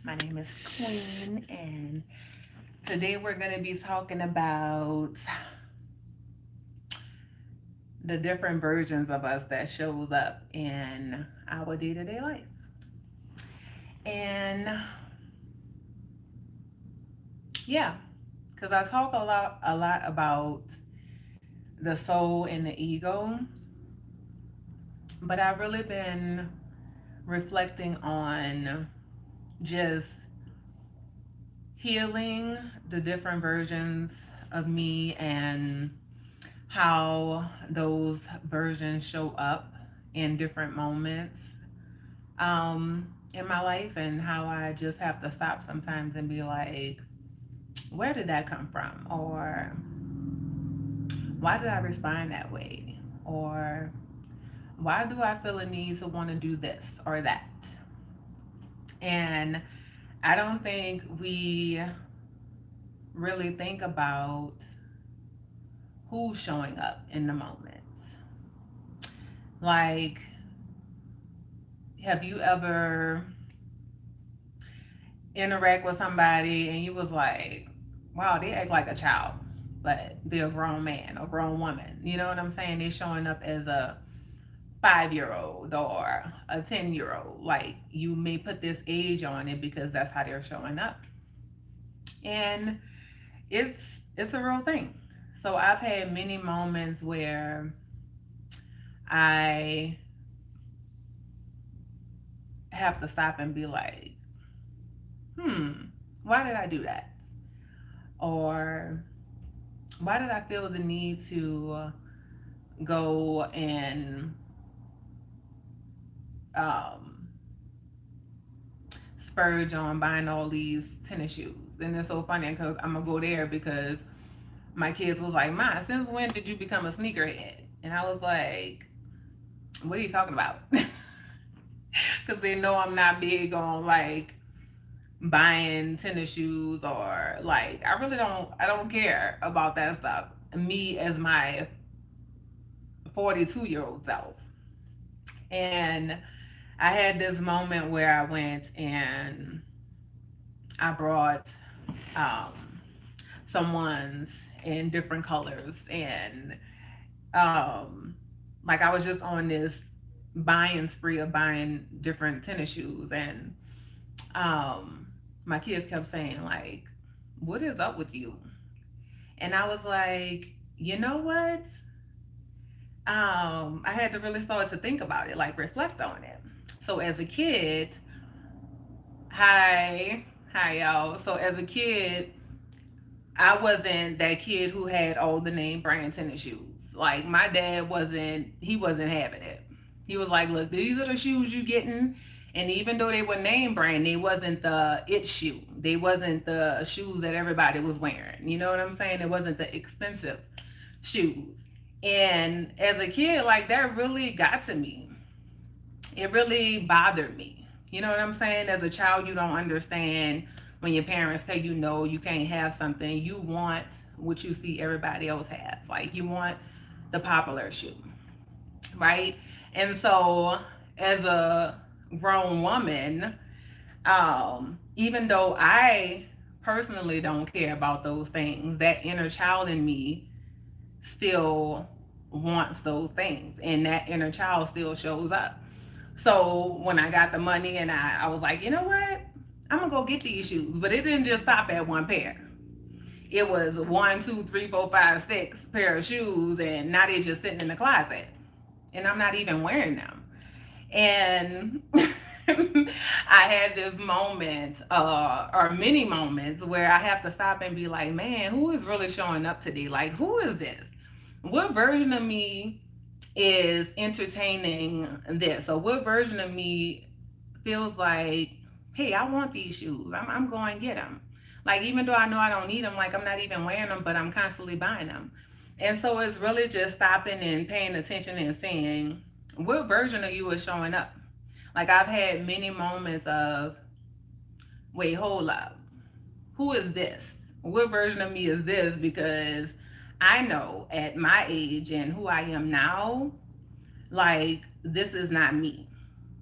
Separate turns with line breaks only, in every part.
My name is Queen, and today we're going to be talking about the different versions of us that shows up in our day-to-day life. And yeah, because I talk a lot about the soul and the ego, but I've really been reflecting on just healing the different versions of me and how those versions show up in different moments in my life, and how I just have to stop sometimes and be like, where did that come from? Or why did I respond that way? Or why do I feel a need to want to do this or that? And I don't think we really think about who's showing up in the moment. Like, have you ever interact with somebody and you was like, wow, they act like a child, but they're a grown man or grown woman. You know what I'm saying? They're showing up as a 5-year old or a 10-year old. Like, you may put this age on it because that's how they're showing up. And it's a real thing. So I've had many moments where I have to stop and be like, hmm, why did I do that? Or why did I feel the need to go and um, spurge on buying all these tennis shoes? And it's so funny because I'm gonna go there because my kids was like, "Ma, since when did you become a sneakerhead?" And I was like, "What are you talking about?" Because they know I'm not big on like buying tennis shoes, or like I don't care about that stuff. Me as my 42-year-old self. And I had this moment where I went and I brought um, someone's in different colors, and um, like I was just on this buying spree of buying different tennis shoes, and um, my kids kept saying like, "What is up with you?" And I was like, you know what? I had to really start to think about it, like reflect on it. So as a kid, hi, hi y'all. So as a kid, I wasn't that kid who had all the name brand tennis shoes. Like my dad he wasn't having it. He was like, look, these are the shoes you getting. And even though they were name brand, they wasn't the it shoe. They wasn't the shoes that everybody was wearing. You know what I'm saying? It wasn't the expensive shoes. And as a kid, like that really got to me. It really bothered me. You know what I'm saying? As a child, you don't understand when your parents tell you no, you can't have something. You want what you see everybody else have. Like you want the popular shoe, right? And so, as a grown woman, even though I personally don't care about those things, that inner child in me still wants those things, and that inner child still shows up. So when I got the money and I was like, you know what? I'm gonna go get these shoes. But it didn't just stop at one pair. It was one, two, three, four, five, six pair of shoes, and now they're just sitting in the closet. And I'm not even wearing them. And I had this moment, or many moments, where I have to stop and be like, man, who is really showing up today? Like, who is this? What version of me is entertaining this? Or what version of me feels like, hey, I want these shoes. I'm going to get them. Like, even though I know I don't need them, like, I'm not even wearing them, but I'm constantly buying them. And so it's really just stopping and paying attention and saying, what version of you is showing up? Like, I've had many moments of, wait, hold up. Who is this? What version of me is this? Because I know at my age and who I am now, like, this is not me.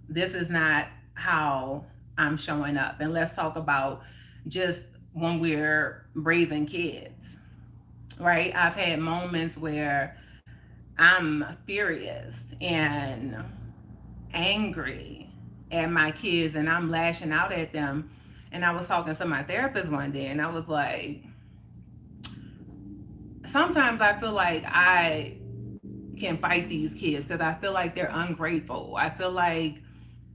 This is not how I'm showing up. And let's talk about just when we're raising kids, right? I've had moments where I'm furious and angry at my kids and I'm lashing out at them. And I was talking to my therapist one day and I was like, sometimes I feel like I can fight these kids because I feel like they're ungrateful. I feel like,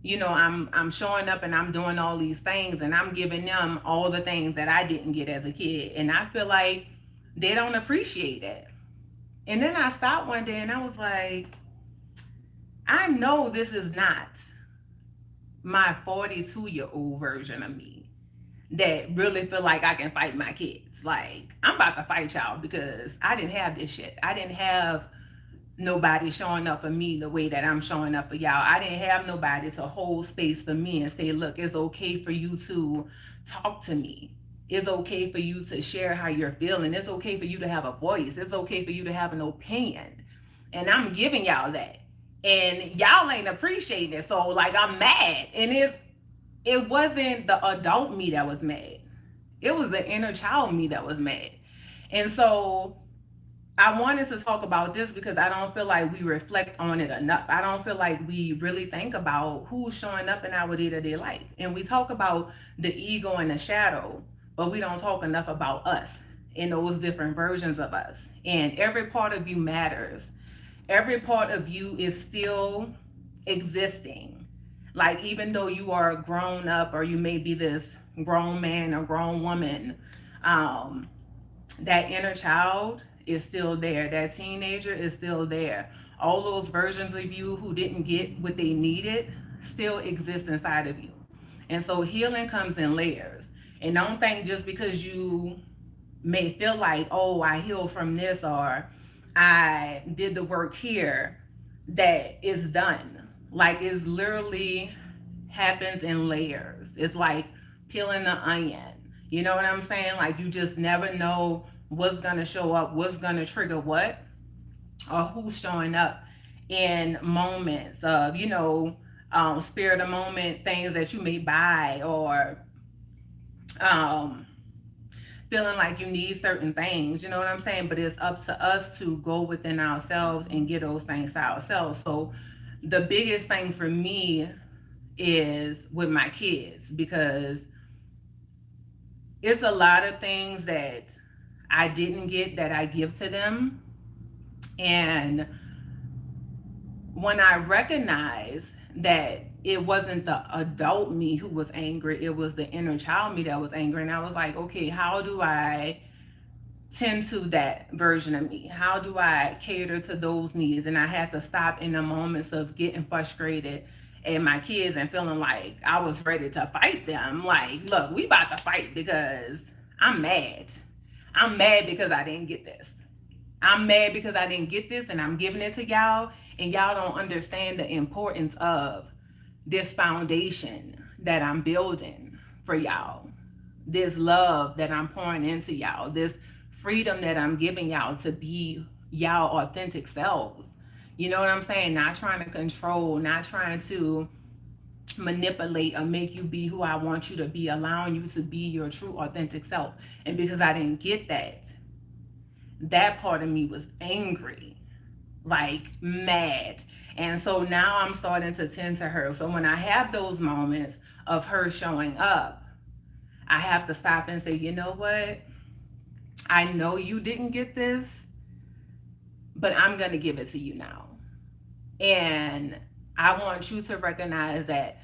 I'm showing up and I'm doing all these things and I'm giving them all the things that I didn't get as a kid. And I feel like they don't appreciate it. And then I stopped one day and I was like, I know this is not my 42-year-old version of me that really feel like I can fight my kids. Like, I'm about to fight y'all because I didn't have this shit. I didn't have nobody showing up for me the way that I'm showing up for y'all. I didn't have nobody to hold space for me and say, look, it's okay for you to talk to me. It's okay for you to share how you're feeling. It's okay for you to have a voice. It's okay for you to have an opinion. And I'm giving y'all that. And y'all ain't appreciating it. So like I'm mad. And it wasn't the adult me that was mad. It was the inner child me that was mad. And so I wanted to talk about this because I don't feel like we reflect on it enough. I don't feel like we really think about who's showing up in our day-to-day life. And we talk about the ego and the shadow, but we don't talk enough about us and those different versions of us. And every part of you matters. Every part of you is still existing. Like, even though you are grown up or you may be this grown man or grown woman, um, that inner child is still there. That teenager is still there. All those versions of you who didn't get what they needed still exist inside of you. And so healing comes in layers. And don't think just because you may feel like, oh, I healed from this or I did the work here, that it's done. Like, it's literally happens in layers. It's like peeling the onion. You know what I'm saying? Like, you just never know what's going to show up, what's going to trigger what, or who's showing up in moments of, spirit of moment things that you may buy, or um, feeling like you need certain things, you know what I'm saying? But it's up to us to go within ourselves and get those things to ourselves. So the biggest thing for me is with my kids, because it's a lot of things that I didn't get that I give to them. And when I recognize that it wasn't the adult me who was angry, it was the inner child me that was angry. And I was like, okay, how do I tend to that version of me? How do I cater to those needs? And I had to stop in the moments of getting frustrated at my kids and feeling like I was ready to fight them. Like, look, we about to fight because I'm mad. I'm mad because I didn't get this. I'm mad because I didn't get this and I'm giving it to y'all, and y'all don't understand the importance of this foundation that I'm building for y'all, this love that I'm pouring into y'all, this freedom that I'm giving y'all to be y'all authentic selves. You know what I'm saying? Not trying to control, not trying to manipulate or make you be who I want you to be, allowing you to be your true authentic self. And because I didn't get that, that part of me was angry, like mad. And so now I'm starting to tend to her. So when I have those moments of her showing up, I have to stop and say, you know what? I know you didn't get this, but I'm going to give it to you now. And I want you to recognize that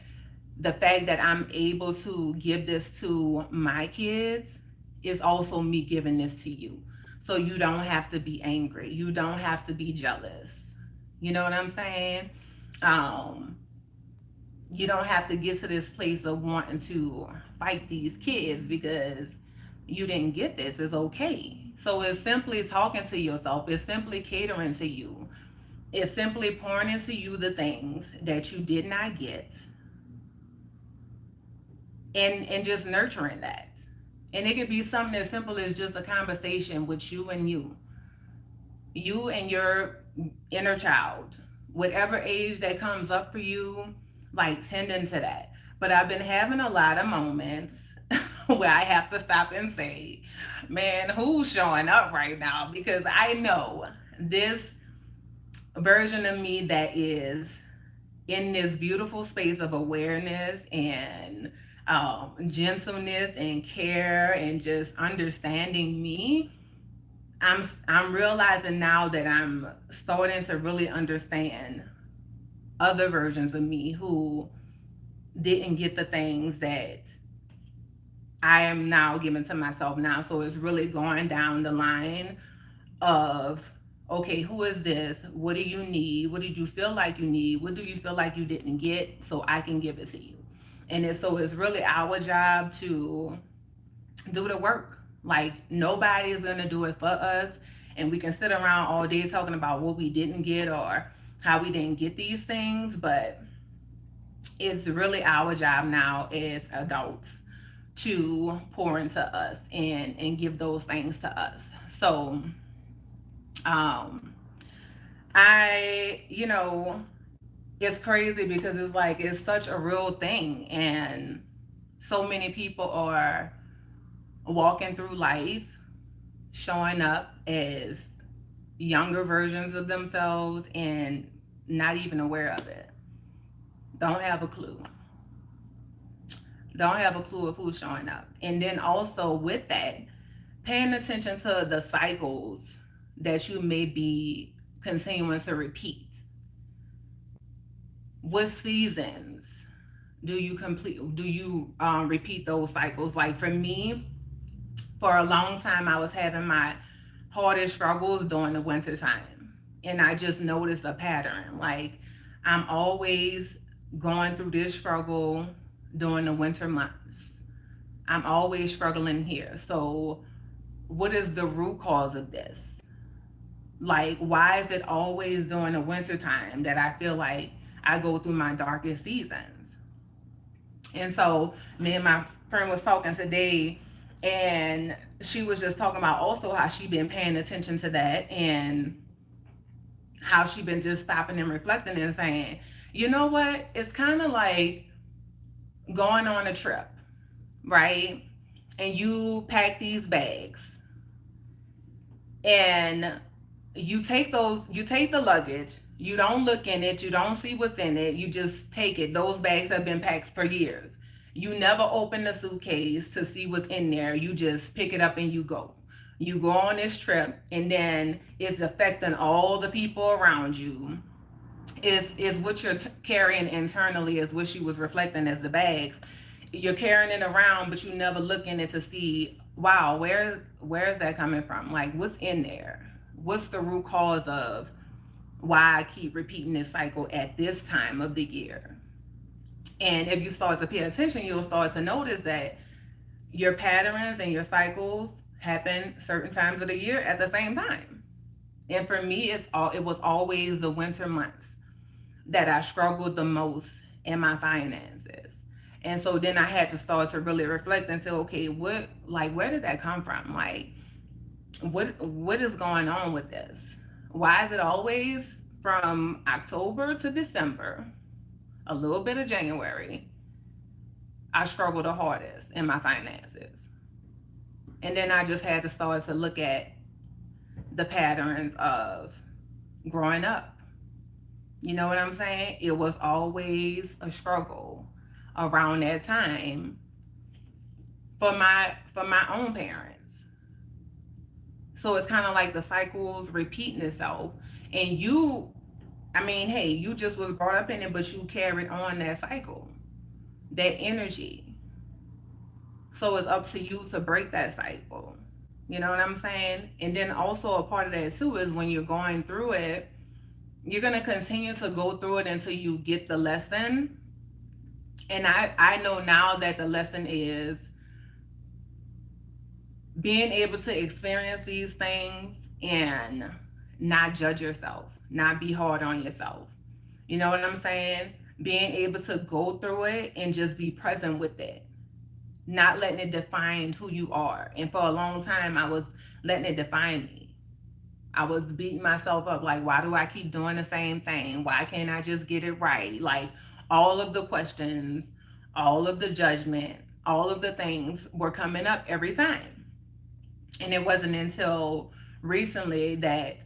the fact that I'm able to give this to my kids is also me giving this to you. So you don't have to be angry. You don't have to be jealous. You know what I'm saying? Um, you don't have to get to this place of wanting to fight these kids because you didn't get this. It's okay. So it's simply talking to yourself. It's simply catering to you. It's simply pouring into you the things that you did not get, and just nurturing that. And it could be something as simple as just a conversation with you and your inner child, whatever age that comes up for you, like tending to that. But I've been having a lot of moments where I have to stop and say, man, who's showing up right now? Because I know this version of me that is in this beautiful space of awareness and gentleness and care and just understanding me. I'm realizing now that I'm starting to really understand other versions of me who didn't get the things that I am now giving to myself now. So it's really going down the line of, okay, who is this? What do you need? What did you feel like you need? What do you feel like you didn't get so I can give it to you? And so it's really our job to do the work. Like nobody is gonna do it for us, and we can sit around all day talking about what we didn't get or how we didn't get these things, but it's really our job now as adults to pour into us and give those things to us. So um I, it's crazy because it's like it's such a real thing, and so many people are walking through life showing up as younger versions of themselves and not even aware of it. Don't have a clue. Don't have a clue of who's showing up. And then also with that, paying attention to the cycles that you may be continuing to repeat. What seasons do you repeat those cycles? Like for me, for a long time I was having my hardest struggles during the winter time, and I just noticed a pattern. Like I'm always going through this struggle during the winter months. I'm always struggling here. So what is the root cause of this? Like, why is it always during the winter time that I feel like I go through my darkest seasons? And so me and my friend was talking today, and she was just talking about also how she been paying attention to that, and how she been just stopping and reflecting and saying, you know what? It's kind of like going on a trip, right? And you pack these bags, and you take the luggage, you don't look in it, you don't see what's in it, you just take it. Those bags have been packed for years. You never open the suitcase to see what's in there. You just pick it up and you go. You go on this trip, and then it's affecting all the people around you. Is what you're carrying internally is what she was reflecting as the bags. You're carrying it around, but you never look in it to see, wow, where's that coming from? Like, what's in there? What's the root cause of why I keep repeating this cycle at this time of the year? And if you start to pay attention, you'll start to notice that your patterns and your cycles happen certain times of the year at the same time. And for me, it was always the winter months that I struggled the most in my finances. And so then I had to start to really reflect and say, okay, where did that come from? Like, what is going on with this? Why is it always from October to December, a little bit of January, I struggle the hardest in my finances? And then I just had to start to look at the patterns of growing up. You know what I'm saying? It was always a struggle around that time for my own parents. So it's kind of like the cycles repeating itself. And I mean, hey, you just was brought up in it, but you carried on that cycle, that energy. So it's up to you to break that cycle. You know what I'm saying? And then also a part of that too is when you're going through it, you're going to continue to go through it until you get the lesson. And I know now that the lesson is being able to experience these things and not judge yourself, not be hard on yourself. You know what I'm saying? Being able to go through it and just be present with it, not letting it define who you are. And for a long time, I was letting it define me. I was beating myself up like, why do I keep doing the same thing? Why can't I just get it right? Like all of the questions all of the judgment, all of the things were coming up every time. And it wasn't until recently that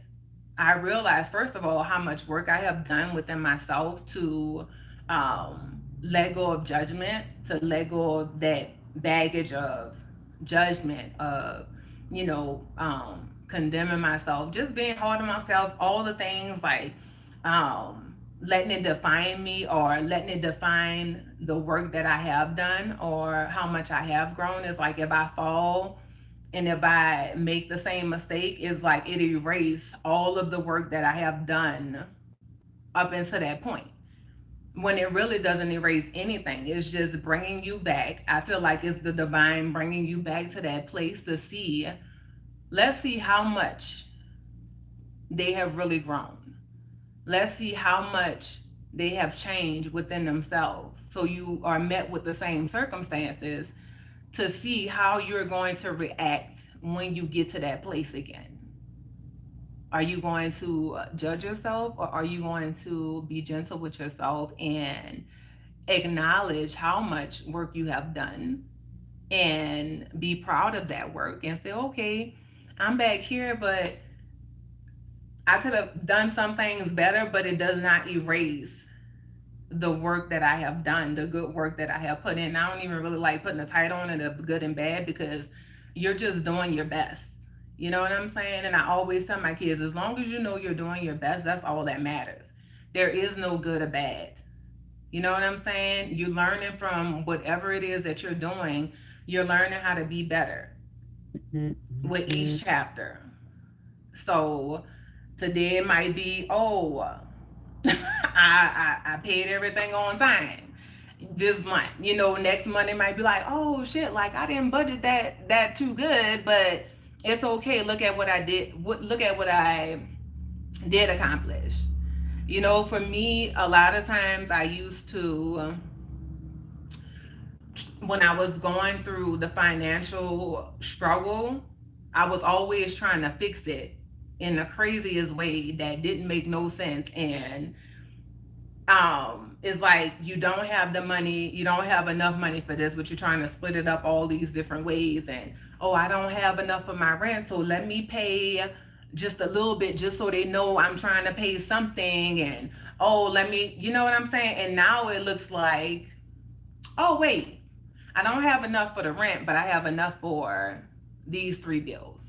I realized, first of all, how much work I have done within myself to let go of judgment, to let go of that baggage of judgment, of, condemning myself, just being hard on myself, all the things like letting it define me or letting it define the work that I have done or how much I have grown. Is like if I fall and if I make the same mistake, it's like it erase all of the work that I have done up until that point. When it really doesn't erase anything, it's just bringing you back. I feel like it's the divine bringing you back to that place to see, let's see how much they have really grown. Let's see how much they have changed within themselves. So you are met with the same circumstances to see how you're going to react when you get to that place again. Are you going to judge yourself, or are you going to be gentle with yourself and acknowledge how much work you have done and be proud of that work and say, okay, I'm back here, but I could have done some things better, but it does not erase the work that I have done, the good work that I have put in. I don't even really like putting a title on it of good and bad because you're just doing your best. You know what I'm saying? And I always tell my kids, as long as you know you're doing your best, that's all that matters. There is no good or bad. You know what I'm saying? You're learning from whatever it is that you're doing, you're learning how to be better with each chapter. So today it might be, oh, I paid everything on time this month. Next month it might be like, oh shit, like I didn't budget that too good, but it's okay. Look at what I did. Look at what I did accomplish. For me, a lot of times I used to, when I was going through the financial struggle, I was always trying to fix it in the craziest way that didn't make no sense. And it's like you don't have the money, you don't have enough money for this, but you're trying to split it up all these different ways. And oh, I don't have enough for my rent, so let me pay just a little bit just so they know I'm trying to pay something. And oh, let me, you know what I'm saying? And now it looks like, oh wait, I don't have enough for the rent, but I have enough for these three bills.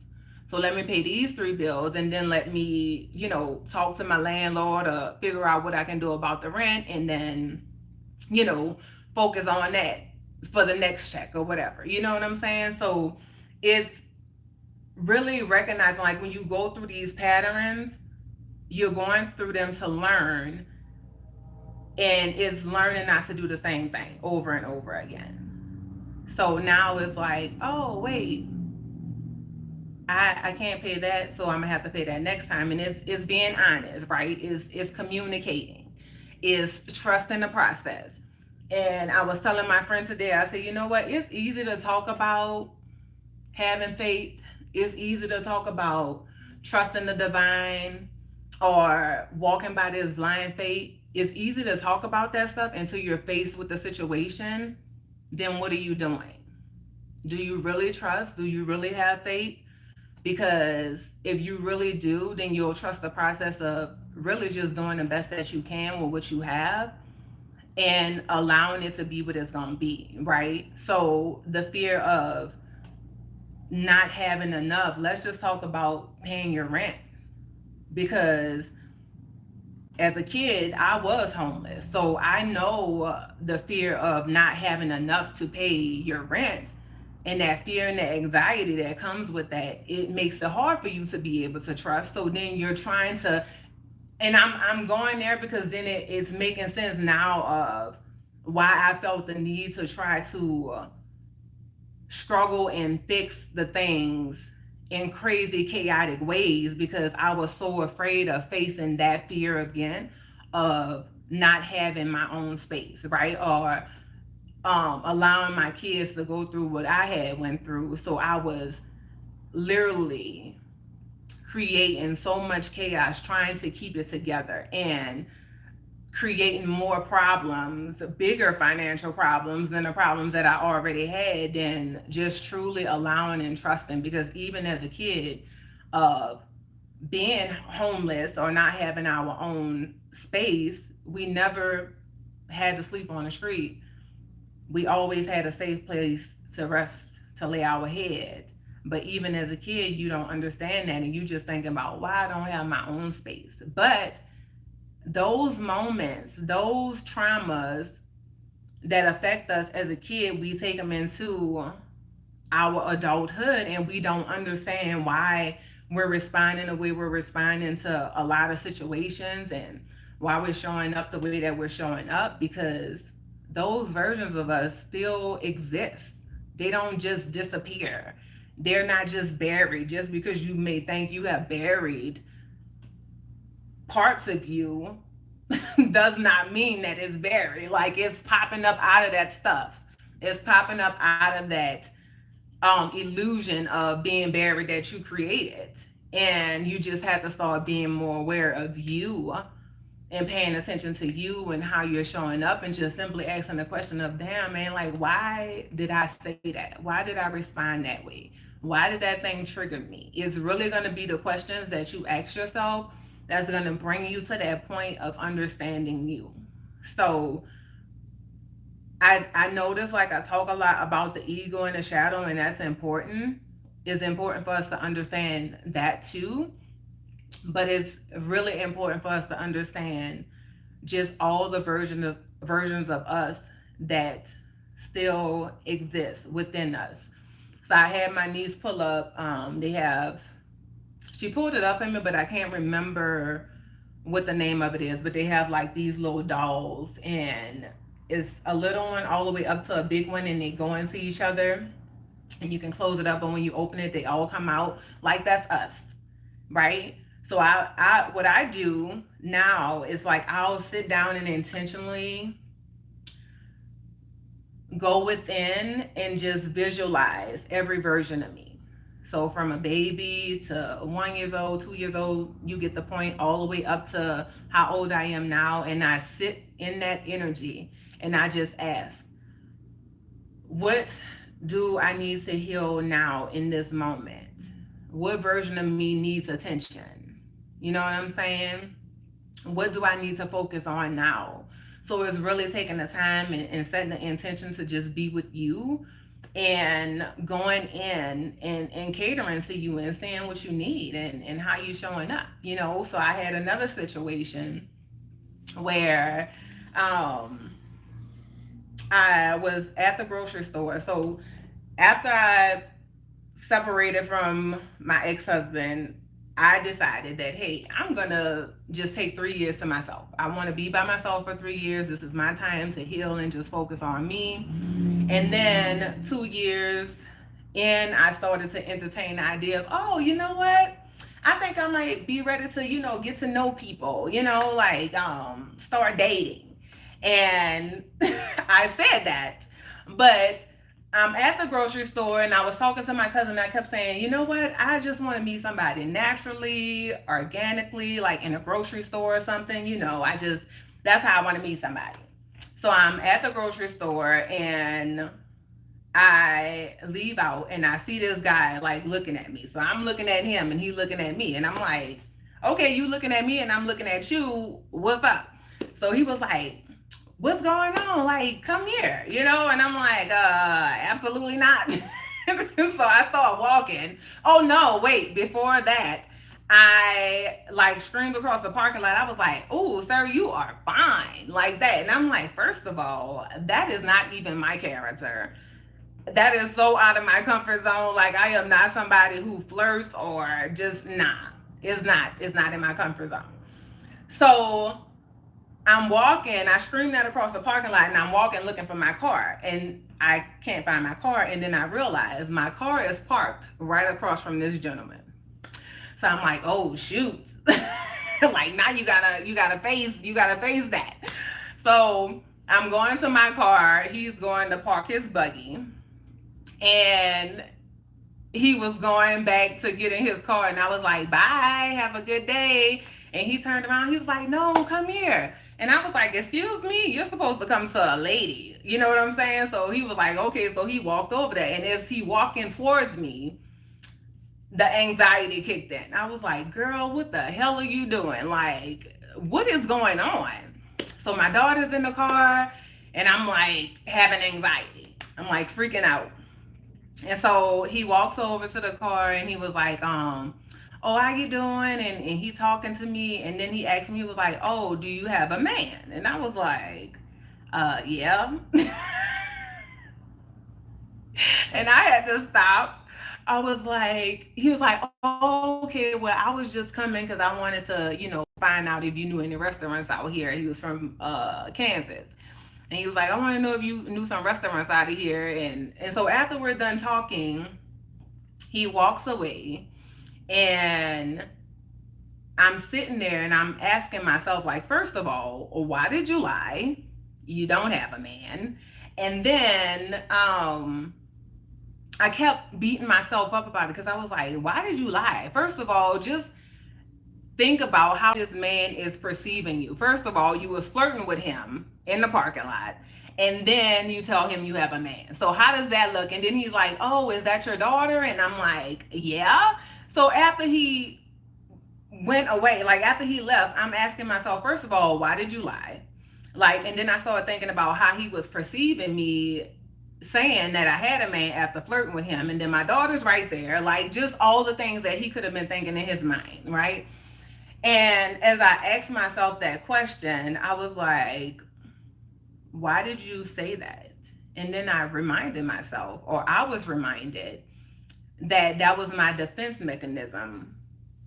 So let me pay these three bills and then let me, talk to my landlord or figure out what I can do about the rent and then, you know, focus on that for the next check or whatever. You know what I'm saying? So it's really recognizing, like, when you go through these patterns, you're going through them to learn, and it's learning not to do the same thing over and over again. So now it's like, oh wait, I can't pay that, so I'm gonna have to pay that next time. And it's being honest, right? It's communicating, is trusting the process. And I was telling my friend today, I said, you know what? It's easy to talk about having faith. It's easy to talk about trusting the divine or walking by this blind faith. It's easy to talk about that stuff until you're faced with the situation. Then what are you doing? Do you really trust? Do you really have faith? Because if you really do, then you'll trust the process of really just doing the best that you can with what you have and allowing it to be what it's going to be, right? So the fear of not having enough, let's just talk about paying your rent. Because as a kid, I was homeless. So I know the fear of not having enough to pay your rent, and that fear and the anxiety that comes with that. It makes it hard for you to be able to trust. So then you're trying to, and I'm going there because then it's making sense now of why I felt the need to try to struggle and fix the things in crazy chaotic ways, because I was so afraid of facing that fear again of not having my own space, right? Or allowing my kids to go through what I had went through. So I was literally creating so much chaos trying to keep it together and creating more problems, bigger financial problems than the problems that I already had, than just truly allowing and trusting. Because even as a kid, of being homeless or not having our own space, we never had to sleep on the street. We always had a safe place to rest, to lay our head. But even as a kid, you don't understand that, and you just thinking about why I don't have my own space. But those moments, those traumas that affect us as a kid, we take them into our adulthood, and we don't understand why we're responding the way we're responding to a lot of situations, and why we're showing up the way that we're showing up, because those versions of us still exist. They don't just disappear. They're not just buried. Just because you may think you have buried parts of you does not mean that it's buried. Like, it's popping up out of that stuff. It's popping up out of that illusion of being buried that you created. And you just have to start being more aware of you, and paying attention to you and how you're showing up, and just simply asking the question of, damn, man, like, why did I say that? Why did I respond that way? Why did that thing trigger me? It's really going to be the questions that you ask yourself that's going to bring you to that point of understanding you. So I notice, like, I talk a lot about the ego and the shadow, and that's important. It's important for us to understand that too. But it's really important for us to understand just all the versions of us that still exist within us. So I had my niece pull up. She pulled it up for me, but I can't remember what the name of it is. But they have like these little dolls, and it's a little one all the way up to a big one, and they go into each other. And you can close it up, and when you open it, they all come out. Like, that's us, right? So what I do now is, like, I'll sit down and intentionally go within and just visualize every version of me. So from a baby to 1 years old, 2 years old, you get the point, all the way up to how old I am now. And I sit in that energy, and I just ask, what do I need to heal now in this moment? What version of me needs attention? You know what I'm saying? What do I need to focus on now? So it's really taking the time and setting the intention to just be with you, and going in and catering to you and seeing what you need, and how you showing up, you know? So I had another situation where I was at the grocery store. So after I separated from my ex-husband, I decided that, hey, I'm gonna just take 3 years to myself. I want to be by myself for 3 years. This is my time to heal and just focus on me. And then 2 years in, I started to entertain the idea of, oh, you know what? I think I might be ready to, get to know people, like start dating. And I said that, but I'm at the grocery store, and I was talking to my cousin. And I kept saying, you know what? I just want to meet somebody naturally, organically, like in a grocery store or something. That's how I want to meet somebody. So I'm at the grocery store, and I leave out, and I see this guy like looking at me. So I'm looking at him, and he's looking at me, and I'm like, okay, you looking at me and I'm looking at you. What's up? So he was like, what's going on? Like, come here, And I'm like, absolutely not. So I start walking. Oh no, wait, before that, I like screamed across the parking lot. I was like, oh, sir, you are fine, like that. And I'm like, first of all, that is not even my character. That is so out of my comfort zone. Like, I am not somebody who flirts or just It's not in my comfort zone. So I'm walking, I screamed that across the parking lot, and I'm walking looking for my car, and I can't find my car. And then I realize my car is parked right across from this gentleman. So I'm like, oh shoot. Like, now you gotta face that. So I'm going to my car, he's going to park his buggy, and he was going back to get in his car, and I was like, bye, have a good day. And he turned around, he was like, no, come here. And I was like, excuse me, you're supposed to come to a lady. You know what I'm saying? So he was like, okay. So he walked over there. And as he walking towards me, the anxiety kicked in. I was like, girl, what the hell are you doing? Like, what is going on? So my daughter's in the car and I'm like having anxiety. I'm like freaking out. And so he walks over to the car and he was like, oh, how you doing? And he's talking to me. And then he asked me, he was like, oh, do you have a man? And I was like, yeah. And I had to stop. I was like, he was like, oh, okay, well, I was just coming because I wanted to, find out if you knew any restaurants out here. He was from Kansas. And he was like, I want to know if you knew some restaurants out of here. And so after we're done talking, he walks away and I'm sitting there and I'm asking myself, like, first of all, why did you lie? You don't have a man. And then I kept beating myself up about it because I was like, why did you lie? First of all, just think about how this man is perceiving you. First of all, you was flirting with him in the parking lot. And then you tell him you have a man. So how does that look? And then he's like, oh, is that your daughter? And I'm like, yeah. So after he went away, like after he left, I'm asking myself, first of all, why did you lie? Like, and then I started thinking about how he was perceiving me saying that I had a man after flirting with him. And then my daughter's right there, like just all the things that he could have been thinking in his mind, right? And as I asked myself that question, I was like, why did you say that? And then I reminded myself, or I was reminded, that that was my defense mechanism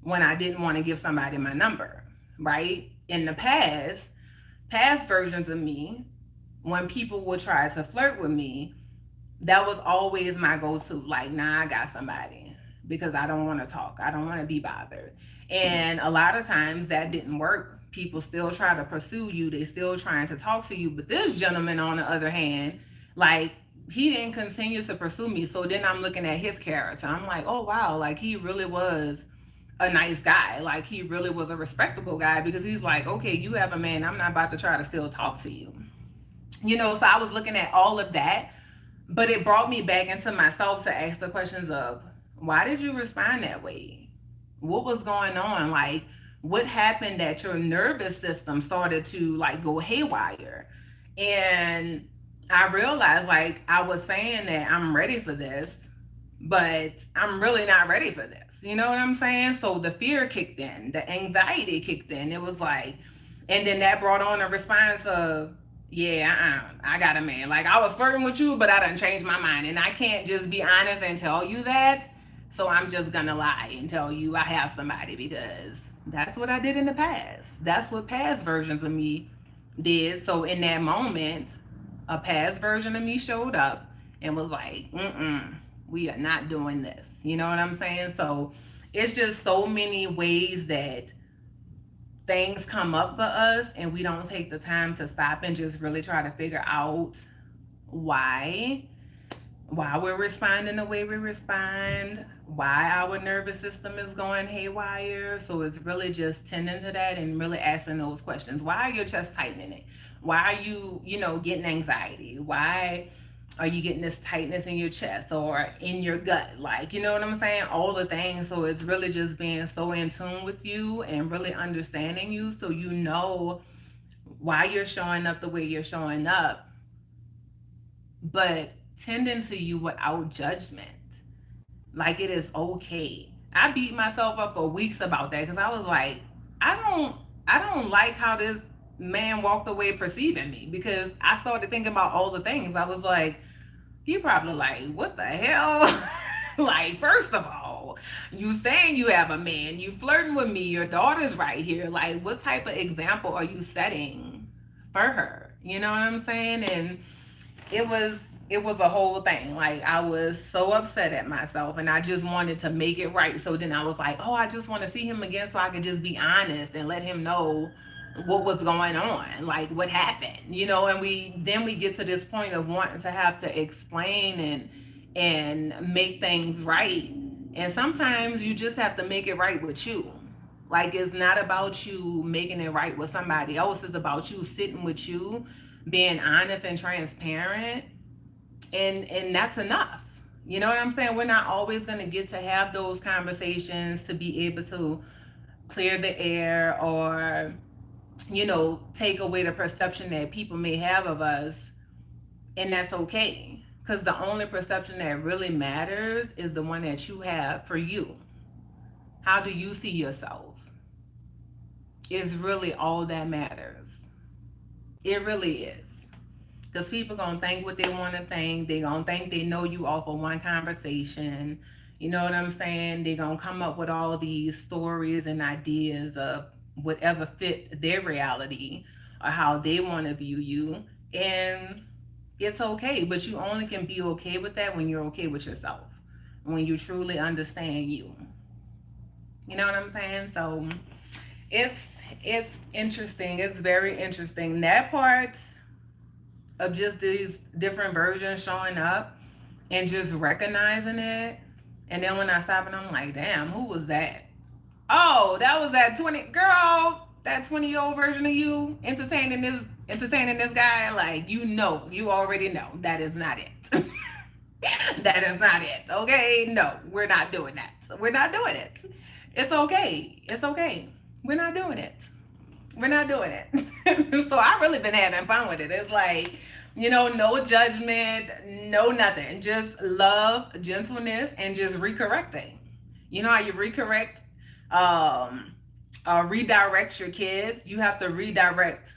when I didn't want to give somebody my number, right? In the past versions of me, when people would try to flirt with me, that was always my go-to. Like, nah, I got somebody because I don't want to talk. I don't want to be bothered. And a lot of times that didn't work. People still try to pursue you. They still trying to talk to you. But this gentleman, on the other hand, like he didn't continue to pursue me. So then I'm looking at his character. I'm like, oh wow, like he really was a nice guy. Like he really was a respectable guy because he's like, okay, you have a man. I'm not about to try to still talk to you. So I was looking at all of that, but it brought me back into myself to ask the questions of why did you respond that way? What was going on? Like, what happened that your nervous system started to like go haywire? And I realized like I was saying that I'm ready for this, but I'm really not ready for this. You know what I'm saying? So the fear kicked in, the anxiety kicked in. It was like, and then that brought on a response of, yeah, I got a man. Like I was flirting with you, but I done changed my mind. And I can't just be honest and tell you that. So I'm just gonna lie and tell you I have somebody because that's what I did in the past. That's what past versions of me did. So in that moment, a past version of me showed up and was like, we are not doing this. You know what I'm saying? So it's just so many ways that things come up for us and we don't take the time to stop and just really try to figure out why we're responding the way we respond, why our nervous system is going haywire. So it's really just tending to that and really asking those questions. Why are your chest tightening it? Why are you, getting anxiety? Why are you getting this tightness in your chest or in your gut? Like, you know what I'm saying? All the things. So it's really just being so in tune with you and really understanding you so you know why you're showing up the way you're showing up, but tending to you without judgment. Like it is okay. I beat myself up for weeks about that because I was like, I don't like how this man walked away perceiving me because I started thinking about all the things. I was like, he probably like, what the hell? Like, first of all, you saying you have a man, you flirting with me, your daughter's right here. Like, what type of example are you setting for her? You know what I'm saying? And it was a whole thing. Like I was so upset at myself and I just wanted to make it right. So then I was like, oh, I just want to see him again so I could just be honest and let him know what was going on, like what happened, and we get to this point of wanting to have to explain and make things right. And sometimes you just have to make it right with you. Like, it's not about you making it right with somebody else. It's about you sitting with you, being honest and transparent, and that's enough. You know what I'm saying? We're not always going to get to have those conversations to be able to clear the air, or take away the perception that people may have of us, and that's okay. Because the only perception that really matters is the one that you have for you. How do you see yourself? Is really all that matters. It really is. Because people gonna think what they want to think. They gonna think they know you off of one conversation. You know what I'm saying? They gonna come up with all these stories and ideas of whatever fit their reality or how they want to view you. And it's okay, but you only can be okay with that when you're okay with yourself. When you truly understand you. You know what I'm saying? So it's it's interesting. It's very interesting. That part of just these different versions showing up and just recognizing it. And then when I stop and I'm like, damn, who was that? Oh, that was that 20 girl, that 20-year-old version of you entertaining this guy. Like, you already know that is not it. That is not it. Okay? No, we're not doing that. We're not doing it. It's okay. It's okay. We're not doing it. We're not doing it. So I really been having fun with it. It's like, no judgment, no nothing. Just love, gentleness, and just recorrecting. You know how you um, redirect your kids? You have to redirect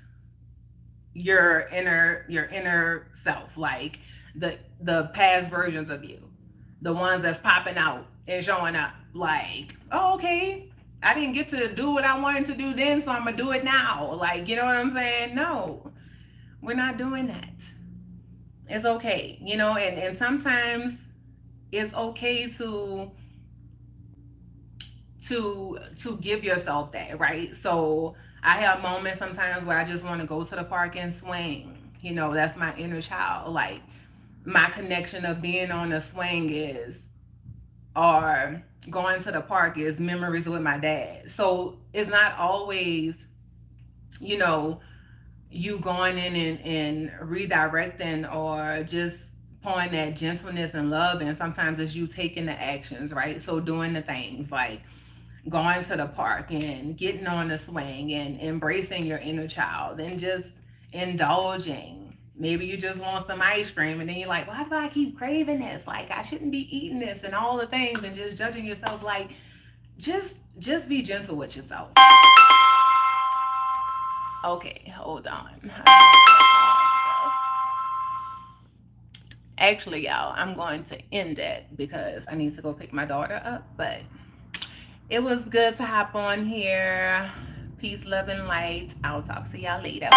your inner self, like the past versions of you, the ones that's popping out and showing up. Like, oh, okay, I didn't get to do what I wanted to do then, so I'm gonna do it now. Like, you know what I'm saying? No, we're not doing that. It's okay, and sometimes it's okay to give yourself that, right? So I have moments sometimes where I just want to go to the park and swing. That's my inner child. Like, my connection of being on the swing is, or going to the park is, memories with my dad. So it's not always, you know, you going in and redirecting, or just pouring that gentleness and love. And sometimes it's you taking the actions, right? So doing the things like going to the park and getting on the swing and embracing your inner child and just indulging. Maybe you just want some ice cream and then you're like, why do I keep craving this? Like, I shouldn't be eating this, and all the things, and just judging yourself. Like, just be gentle with yourself. Okay, hold on. Actually, y'all, I'm going to end it because I need to go pick my daughter up. But it was good to hop on here. Peace, love, and light. I'll talk to y'all later.